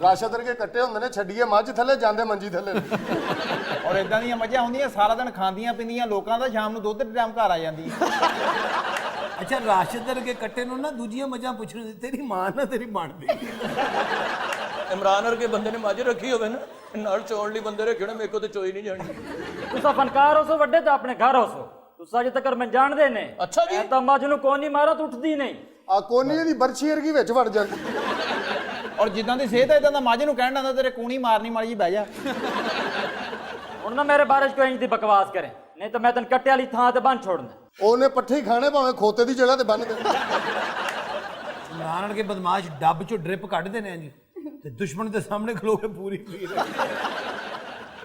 ਰਾਸ਼ਦਰ ਕੇ ਕੱਟੇ ਹੁੰਦੇ ਨੇ, ਛੱਡੀਏ ਮੱਝ ਥੱਲੇ ਜਾਂਦੇ ਮੰਜੀ ਥੱਲੇ। ਔਰ ਇਦਾਂ ਦੀਆਂ ਮੱਝਾਂ ਹੁੰਦੀਆਂ ਸਾਰਾ ਦਿਨ ਖਾਂਦੀਆਂ ਪੀਂਦੀਆਂ ਲੋਕਾਂ ਦਾ, ਸ਼ਾਮ ਨੂੰ ਦੁੱਧ ਦੇ ਟਾਈਮ ਘਰ ਆ ਜਾਂਦੀ। ਅੱਛਾ, ਰਾਸ਼ਦਰ ਕੇ ਕੱਟੇ ਨੂੰ ਨਾ ਦੂਜੀਆਂ ਮੱਝਾਂ ਪੁੱਛਣ ਤੇਰੀ ਮਾਂ ਨਾ ਤੇਰੀ ਬਣਦੀ। ਇਮਰਾਨ ਵਰਗੇ ਬੰਦੇ ਨੇ ਮੱਝ ਰੱਖੀ ਹੋਵੇ ਨਾ, ਨਾਲ ਚੋਣ ਲਈ ਬੰਦੇ ਰੱਖੇ ਨੇ, ਮੇਰੇ ਕੋ ਤੇ ਚੋਈ ਨਹੀਂ ਜਾਣੀ। ਤੁਸੀਂ ਫਨਕਾਰ ਹੋ ਸੋ ਵੱਡੇ ਤਾਂ ਆਪਣੇ ਘਰ ਹੋ ਸੋ। ਤੁਸੀਂ ਅਜੇ ਤੱਕ ਮੈਂ ਜਾਣਦੇ ਨੇ। ਅੱਛਾ ਜੀ। ਮੈਂ ਤਾਂ ਮੱਝ ਨੂੰ ਕੋਨੀ ਮਾਰਾ ਤਾਂ ਉੱਠਦੀ ਨਹੀਂ। ਆ ਕੋਨੀ ਦੀ ਬਰਛੀ ਵਰਗੀ ਵਿੱਚ ਵੜ ਜਾਂਦੀ। ਔਰ ਜਿੱਦਾਂ ਦੀ ਸਿਹਤ ਹੈ ਇਦਾਂ ਦਾ ਮੱਝ ਨੂੰ ਕਹਿਣ ਆਂਦਾ ਤੇਰੇ ਕੂਣੀ ਮਾਰਨੀ ਮਾੜੀ ਜੀ ਬਹਿ ਜਾ। ਹੁਣ ਨਾ ਮੇਰੇ ਬਾਰੇ 'ਚ ਕੋਈ ਇੰਜ ਦੀ ਬਕਵਾਸ ਕਰੇ, ਨਹੀਂ ਤਾਂ ਮੈਂ ਤੈਨੂੰ ਕੱਟੇ ਵਾਲੀ ਥਾਂ ਤੇ ਬੰਨ ਛੋੜਨਾ। ਉਹਨੇ ਪੱਠੇ ਹੀ ਖਾਣੇ, ਭਾਵੇਂ ਖੋਤੇ ਦੀ ਜਗ੍ਹਾ ਤੇ ਬੰਨ ਦੇ। ਇਮਰਾਨ ਕੇ ਬਦਮਾਸ਼ ਡੱਬ ਚੋਂ ਡ੍ਰਿਪ ਕੱਢਦੇ ਨੇ ਜੀ, ਤੇ ਦੁਸ਼ਮਣ ਦੇ ਸਾਹਮਣੇ ਖਲੋ ਕੇ ਪੂਰੀ ਪੀ ਰਹੇ।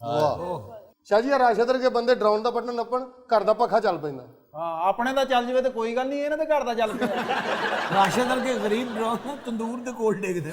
ਵਾਹ ਸ਼ਾਹ ਜੀ, ਰਾਸ਼ਦਰ ਕੇ ਬੰਦੇ ਡਰਾਉਣ ਦਾ ਬਟਨ ਨੱਪਣ, ਘਰ ਦਾ ਪੱਖਾ ਚੱਲ ਪੈਂਦਾ। ਹਾਂ, ਆਪਣੇ ਦਾ ਚੱਲ ਜਵੇ ਤੇ ਕੋਈ ਗੱਲ ਨਹੀਂ, ਇਹਨਾਂ ਦੇ ਘਰ ਦਾ ਚੱਲ ਪਿਆ। ਰਾਸ਼ਦਰ ਕੇ ਗਰੀਬ ਡਰਾਉਣ ਤੰਦੂਰ ਦੇ ਕੋਲ ਡੇਗਦੇ।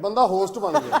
ਬੰਦਾ ਹੋਸਟ ਬਣ ਗਿਆ।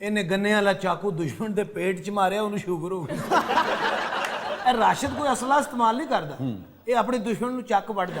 ਇਹਨੇ ਗੰਨੇ ਵਾਲਾ ਚਾਕੂ ਦੁਸ਼ਮਣ ਦੇ ਪੇਟ 'ਚ ਮਾਰਿਆ, ਉਹਨੂੰ ਸ਼ੂਗਰ ਹੋ ਗਈ। ਇਹ ਰਾਸ਼ਦ ਕੋਈ ਅਸਲਾ ਇਸਤੇਮਾਲ ਨਹੀਂ ਕਰਦਾ, ਇਹ ਆਪਣੇ ਦੁਸ਼ਮਣ ਨੂੰ ਚੱਕ ਵੱਢਦਾ।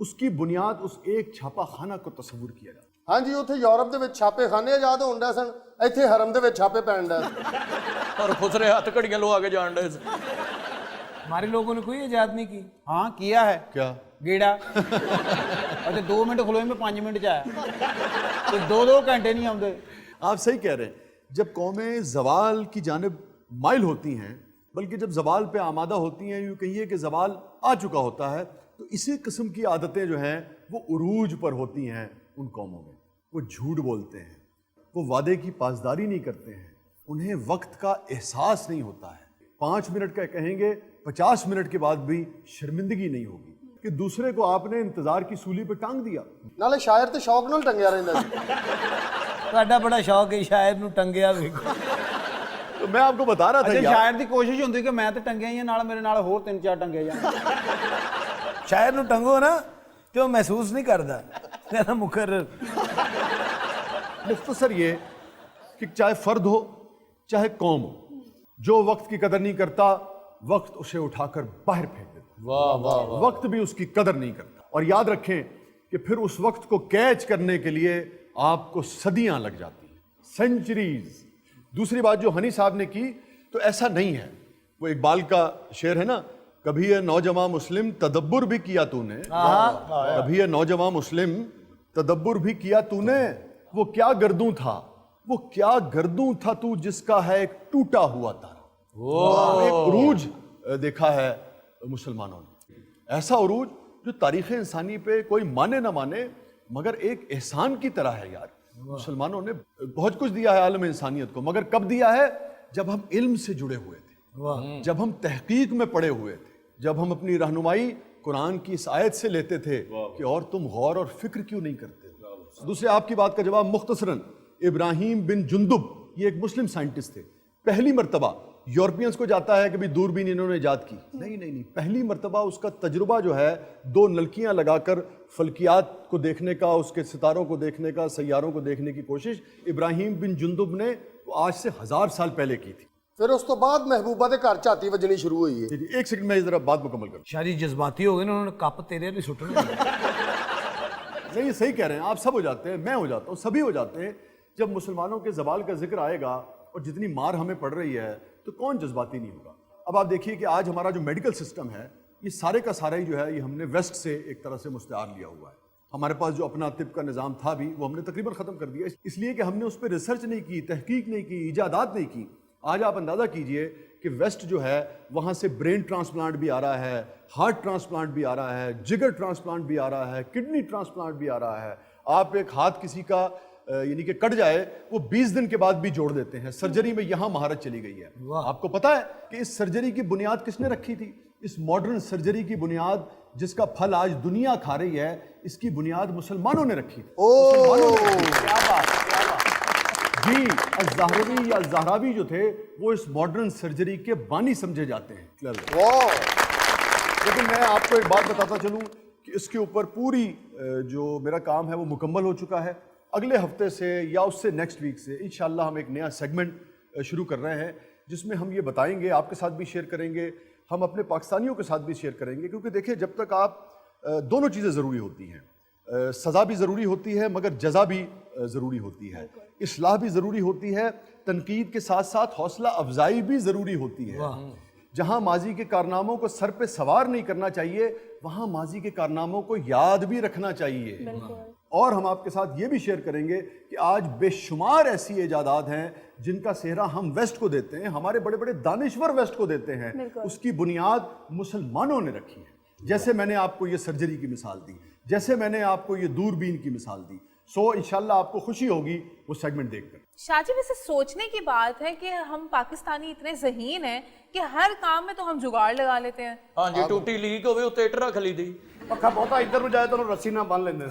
اس کی بنیاد اس ایک چھاپا خانہ کو تصور کیا جاتا ہے۔ ہاں جی اتنے یورپ دے وچ چھاپے خانے آزاد ہون ڈے سن، ایتھے حرم دے وچ چھاپے پین ڈے سن۔ اور خسرے ہاتھ گھڑیاں لو آگے جان رہے سے۔ ہمارے لوگوں نے کوئی ایجاد نہیں کی۔ ہاں کیا ہے کیا گیڑا، اچھا 2 منٹ کھلوئے میں 5 منٹ چ آیا، تو 2 گھنٹے نہیں آتے۔ آپ صحیح کہہ رہے ہیں، جب قومیں زوال کی جانب مائل ہوتی ہیں، بلکہ جب زوال پہ آمادہ ہوتی ہیں، یوں کہیے کہ زوال آ چکا ہوتا ہے، تو اسی قسم کی عادتیں جو ہیں وہ عروج پر ہوتی ہیں ان قوموں میں۔ وہ جھوٹ بولتے ہیں، وہ وعدے کی پاسداری نہیں کرتے ہیں، انہیں وقت کا احساس نہیں ہوتا ہے۔ 5 منٹ کا کہیں گے، 50 منٹ کے بعد بھی شرمندگی نہیں ہوگی کہ دوسرے کو آپ نے انتظار کی سولی پہ ٹانگ دیا۔ نالے شاعر تے شوق نال ٹنگیا رہندا سی۔ تہاڈا بڑا شوق ہے شاعر نو ٹنگیا ویکھو۔ تو میں آپ کو بتا رہا تھا اچھا یار، شاعر دی کوشش ہوندی کہ میں تے ٹنگیا ہی نال میرے نال ہور 3-4 ٹنگے جان۔ شاعر نو ٹنگو نا تے وہ محسوس نہیں کردا، کہنا مقرر۔ مختصر یہ کہ چاہے فرد ہو چاہے قوم ہو، جو وقت کی قدر نہیں کرتا وقت اسے اٹھا کر باہر پھینک دیتا۔ وقت بھی اس کی قدر نہیں کرتا۔ اور یاد رکھیں کہ پھر اس وقت کو کیچ کرنے کے لیے آپ کو صدیاں لگ جاتی ہیں، سینچریز۔ دوسری بات جو ہنی صاحب نے کی تو ایسا نہیں ہے، وہ اقبال کا شعر ہے نا، کبھی یہ نوجوان مسلم تدبر بھی کیا تو نے، کبھی یہ نوجوان مسلم تدبر بھی کیا تو نے، وہ کیا گردوں تھا، وہ کیا گردوں تھا تو جس کا ہے ایک ٹوٹا ہوا تارا۔ ایک عروج دیکھا ہے مسلمانوں نے، ایسا عروج جو تاریخ انسانی پہ کوئی مانے نہ مانے مگر ایک احسان کی طرح ہے یار۔ مسلمانوں نے بہت کچھ دیا ہے عالم انسانیت کو، مگر کب دیا ہے؟ جب ہم علم سے جڑے ہوئے تھے، جب ہم تحقیق میں پڑے ہوئے تھے، جب ہم اپنی رہنمائی قرآن کی اس آیت سے لیتے تھے کہ اور تم غور اور فکر کیوں نہیں کرتے۔ دوسرے آپ کی بات کا جواب مختصراً، ابراہیم بن جندب یہ ایک مسلم سائنٹسٹ تھے، پہلی مرتبہ یورپینز کو جاتا ہے کہ بھی دوربین انہوں نے ایجاد کی، نہیں، پہلی مرتبہ اس کا تجربہ جو ہے 2 نلکیاں لگا کر فلکیات کو دیکھنے کا، اس کے ستاروں کو دیکھنے کا، سیاروں کو دیکھنے کی کوشش ابراہیم بن جندب نے آج سے 1000 سال پہلے کی تھی۔ پھر اس تو بعد محبوبہ دے گھر جھاتی وجنی شروع ہوئی ہے۔ ایک سیکنڈ میں ذرا بات مکمل کروں۔ شاعری جذباتی ہو گئے نا، انہوں نے کپ تیرے بھی سٹنے۔ نہیں، یہ صحیح کہہ رہے ہیں آپ، سب ہو جاتے ہیں، میں ہو جاتا ہوں، سبھی ہو جاتے ہیں۔ جب مسلمانوں کے زوال کا ذکر آئے گا اور جتنی مار ہمیں پڑ رہی ہے تو کون جذباتی نہیں ہوگا۔ اب آپ دیکھیے کہ آج ہمارا جو میڈیکل سسٹم ہے یہ سارے کا سارا ہی جو ہے یہ ہم نے ویسٹ سے ایک طرح سے مستعار لیا ہوا ہے۔ ہمارے پاس جو اپنا طب کا نظام تھا بھی وہ ہم نے تقریباً ختم کر دیا، اس لیے کہ ہم نے اس پہ ریسرچ نہیں کی، تحقیق نہیں کی، ایجادات نہیں کی۔ آج آپ اندازہ کیجئے کہ ویسٹ جو ہے وہاں سے برین ٹرانسپلانٹ بھی آ رہا ہے، ہارٹ ٹرانسپلانٹ بھی آ رہا ہے، جگر ٹرانسپلانٹ بھی آ رہا ہے، کڈنی ٹرانسپلانٹ بھی آ رہا ہے۔ آپ ایک ہاتھ کسی کا یعنی کہ کٹ جائے وہ 20 دن کے بعد بھی جوڑ دیتے ہیں۔ سرجری میں یہاں مہارت چلی گئی ہے۔ آپ کو پتا ہے کہ اس سرجری کی بنیاد کس نے رکھی تھی؟ اس ماڈرن سرجری کی بنیاد جس کا پھل آج دنیا کھا رہی ہے، اس کی بنیاد مسلمانوں نے رکھی تھی۔ کیا بات جی، الزہروی یا الزہراوی جو تھے وہ اس ماڈرن سرجری کے بانی سمجھے جاتے ہیں۔ لیکن میں آپ کو ایک بات بتاتا چلوں کہ اس کے اوپر پوری جو میرا کام ہے وہ مکمل ہو چکا ہے۔ اگلے ہفتے سے یا اس سے نیکسٹ ویک سے انشاءاللہ ہم ایک نیا سیگمنٹ شروع کر رہے ہیں جس میں ہم یہ بتائیں گے، آپ کے ساتھ بھی شیئر کریں گے، ہم اپنے پاکستانیوں کے ساتھ بھی شیئر کریں گے، کیونکہ دیکھیں جب تک آپ دونوں چیزیں ضروری ہوتی ہیں، سزا بھی ضروری ہوتی ہے مگر جزا بھی ضروری ہوتی ہے، اصلاح بھی ضروری ہوتی ہے، تنقید کے ساتھ ساتھ حوصلہ افزائی بھی ضروری ہوتی ہے۔ جہاں ماضی کے کارناموں کو سر پہ سوار نہیں کرنا چاہیے وہاں ماضی کے کارناموں کو یاد بھی رکھنا چاہیے۔ اور ہم آپ کے ساتھ یہ بھی شیئر کریں گے کہ آج بے شمار ایسی ایجادات ہیں جن کا سہرا ہم ویسٹ کو دیتے ہیں، ہمارے بڑے بڑے دانشور ویسٹ کو دیتے ہیں، اس کی بنیاد مسلمانوں نے رکھی ہے۔ جیسے میں نے آپ کو یہ سرجری کی مثال دی، جیسے میں نے آپ کو یہ دوربین کی مثال دی، سو انشاءاللہ آپ کو خوشی ہوگی وہ سیگمنٹ دیکھ کر۔ شاہ جی ویسے سوچنے کی بات ہے کہ ہم پاکستانی اتنے ذہین ہیں کہ ہر کام میں تو ہم جگاڑ لگا لیتے ہیں۔ ہاں جی، ٹوٹی لیک ہوئے اتنے اٹھ رکھ لی دی، پکھا بہتا ادھر نو جائے تو رسی نہ بن لیندے۔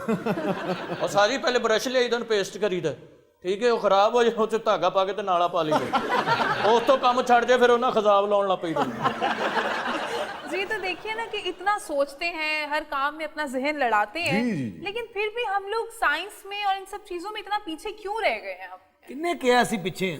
اور ساری پہلے برش لیا ادھر پیسٹ کری دا، ٹھیک ہے، وہ خراب ہو جائے اسے دھاگا پا کے تے نالا پا لی اس تو کام چھڑ جائے پھر انہیں خضاب لاؤن لگ پئی۔ جی تو دیکھیے نا کہ اتنا سوچتے ہیں، ہر کام میں اپنا ذہن لڑاتے ہیں، لیکن پھر بھی ہم لوگ سائنس میں اور ان سب چیزوں میں اتنا پیچھے کیوں رہ گئے ہیں؟ کنے کیا سی پیچھے ہیں؟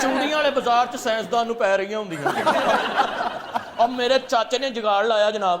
ਚੂੜੀਆਂ ਵਾਲੇ ਬਾਜ਼ਾਰ 'ਚ ਸਾਇੰਸਦਾਨ ਨੂੰ ਪੈ ਰਹੀਆਂ ਹੁੰਦੀਆਂ ਔਰ ਮੇਰੇ ਚਾਚੇ ਨੇ ਜੁਗਾੜ ਲਾਇਆ ਜਨਾਬ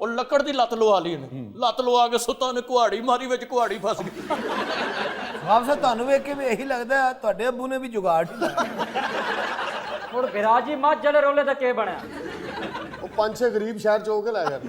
ਉਹ ਲੱਕੜ ਦੀ ਲੱਤ ਲਵਾ ਲਈ ਇਹਨੇ ਲੱਤ ਲਵਾ ਕੇ ਸੁੱਤਾ ਨੇ ਕੁਹਾੜੀ ਮਾਰੀ ਵਿੱਚ ਕੁਹਾੜੀ ਫਸ ਗਈ ਵਾਪਸ ਤੁਹਾਨੂੰ ਵੇਖ ਕੇ ਵੀ ਇਹੀ ਲੱਗਦਾ ਹੈ, ਤੁਹਾਡੇ ਅੱਬੂ ਨੇ ਵੀ ਜੁਗਾੜ ਹੀ ਲਾਇਆ ਹੁਣ ਵਿਰਾਜੀ ਮੱਝ ਜਲੇ ਰੋਲੇ ਦਾ ਕੀ ਬਣਿਆ ਉਹ 5-6 ਗਰੀਬ ਸ਼ਹਿਰ ਚ ਹੋ ਕੇ ਲੈ ਜਾਂਦੇ